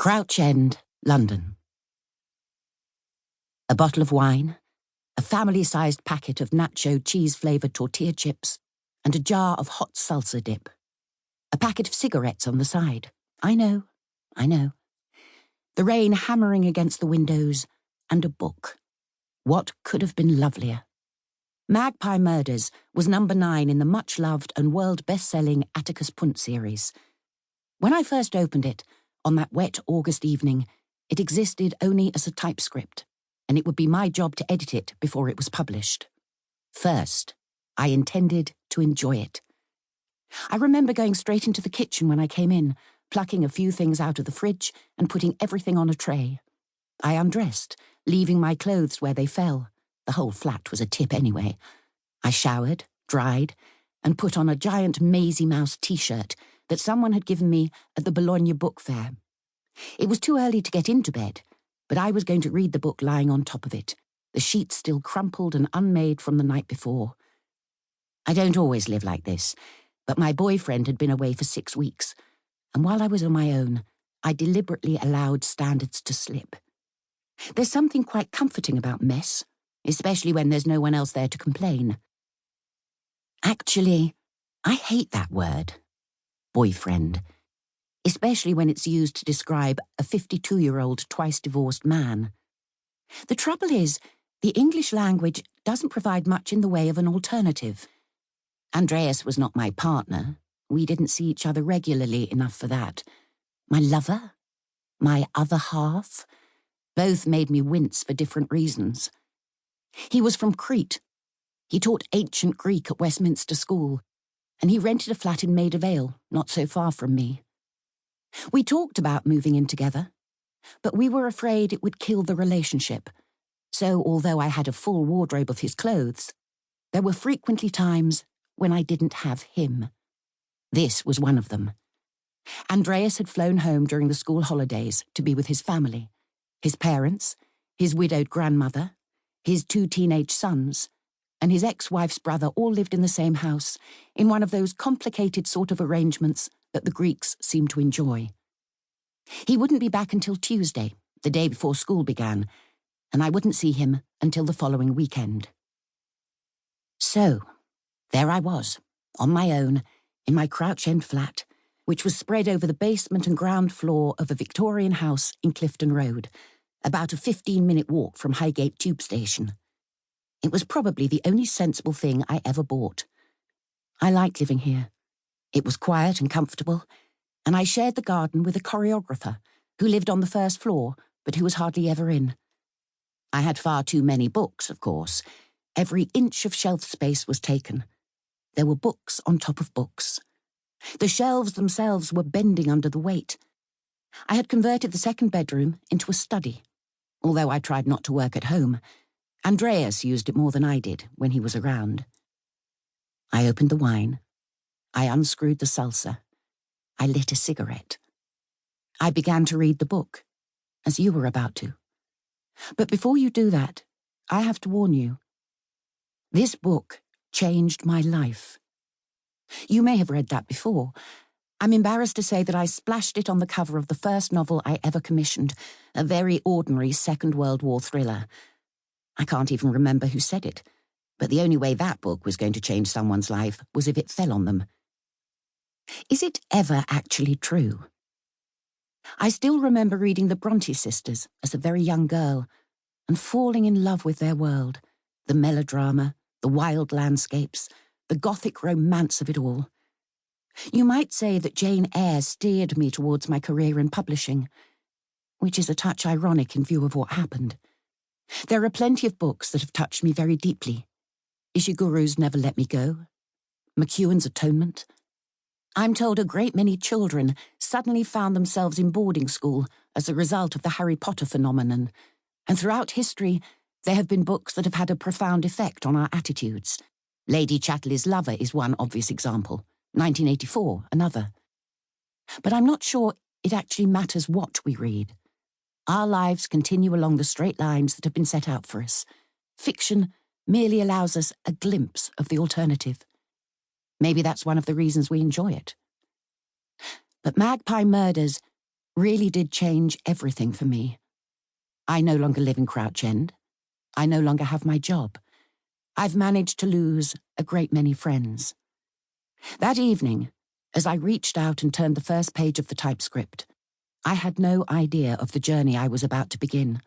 Crouch End, London. A bottle of wine, a family-sized packet of nacho cheese-flavoured tortilla chips, and a jar of hot salsa dip. A packet of cigarettes on the side. I know. The rain hammering against the windows, and a book. What could have been lovelier? Magpie Murders was number 9 in the much-loved and world best-selling Atticus Punt series. When I first opened it, on that wet August evening, it existed only as a typescript, and it would be my job to edit it before it was published. First, I intended to enjoy it. I remember going straight into the kitchen when I came in, plucking a few things out of the fridge and putting everything on a tray. I undressed, leaving my clothes where they fell. The whole flat was a tip anyway. I showered, dried, and put on a giant Maisie Mouse t-shirt that someone had given me at the Bologna book fair. It was too early to get into bed, but I was going to read the book lying on top of it, the sheets still crumpled and unmade from the night before. I don't always live like this, but my boyfriend had been away for 6 weeks, and while I was on my own, I deliberately allowed standards to slip. There's something quite comforting about mess, especially when there's no one else there to complain. Actually, I hate that word, boyfriend, especially when it's used to describe a 52-year-old twice-divorced man. The trouble is, the English language doesn't provide much in the way of an alternative. Andreas was not my partner. We didn't see each other regularly enough for that. My lover? My other half? Both made me wince for different reasons. He was from Crete. He taught ancient Greek at Westminster School, and he rented a flat in Maida Vale, not so far from me. We talked about moving in together, but we were afraid it would kill the relationship. So, although I had a full wardrobe of his clothes, there were frequently times when I didn't have him. This was one of them. Andreas had flown home during the school holidays to be with his family, his parents, his widowed grandmother, his 2 teenage sons, and his ex-wife's brother all lived in the same house, in one of those complicated sort of arrangements that the Greeks seem to enjoy. He wouldn't be back until Tuesday, the day before school began, and I wouldn't see him until the following weekend. So, there I was, on my own, in my Crouch End flat, which was spread over the basement and ground floor of a Victorian house in Clifton Road, about a 15-minute walk from Highgate Tube Station. It was probably the only sensible thing I ever bought. I liked living here. It was quiet and comfortable, and I shared the garden with a choreographer who lived on the first floor, but who was hardly ever in. I had far too many books, of course. Every inch of shelf space was taken. There were books on top of books. The shelves themselves were bending under the weight. I had converted the second bedroom into a study. Although I tried not to work at home, Andreas used it more than I did when he was around. I opened the wine. I unscrewed the salsa. I lit a cigarette. I began to read the book, as you were about to. But before you do that, I have to warn you. This book changed my life. You may have read that before. I'm embarrassed to say that I splashed it on the cover of the first novel I ever commissioned, a very ordinary Second World War thriller. I can't even remember who said it, but the only way that book was going to change someone's life was if it fell on them. Is it ever actually true? I still remember reading the Bronte sisters as a very young girl and falling in love with their world, the melodrama, the wild landscapes, the Gothic romance of it all. You might say that Jane Eyre steered me towards my career in publishing, which is a touch ironic in view of what happened. There are plenty of books that have touched me very deeply. Ishiguro's Never Let Me Go, McEwan's Atonement. I'm told a great many children suddenly found themselves in boarding school as a result of the Harry Potter phenomenon, and throughout history there have been books that have had a profound effect on our attitudes. Lady Chatterley's Lover is one obvious example, 1984 another. But I'm not sure it actually matters what we read. Our lives continue along the straight lines that have been set out for us. Fiction merely allows us a glimpse of the alternative. Maybe that's one of the reasons we enjoy it. But Magpie Murders really did change everything for me. I no longer live in Crouch End. I no longer have my job. I've managed to lose a great many friends. That evening, as I reached out and turned the first page of the typescript, I had no idea of the journey I was about to begin.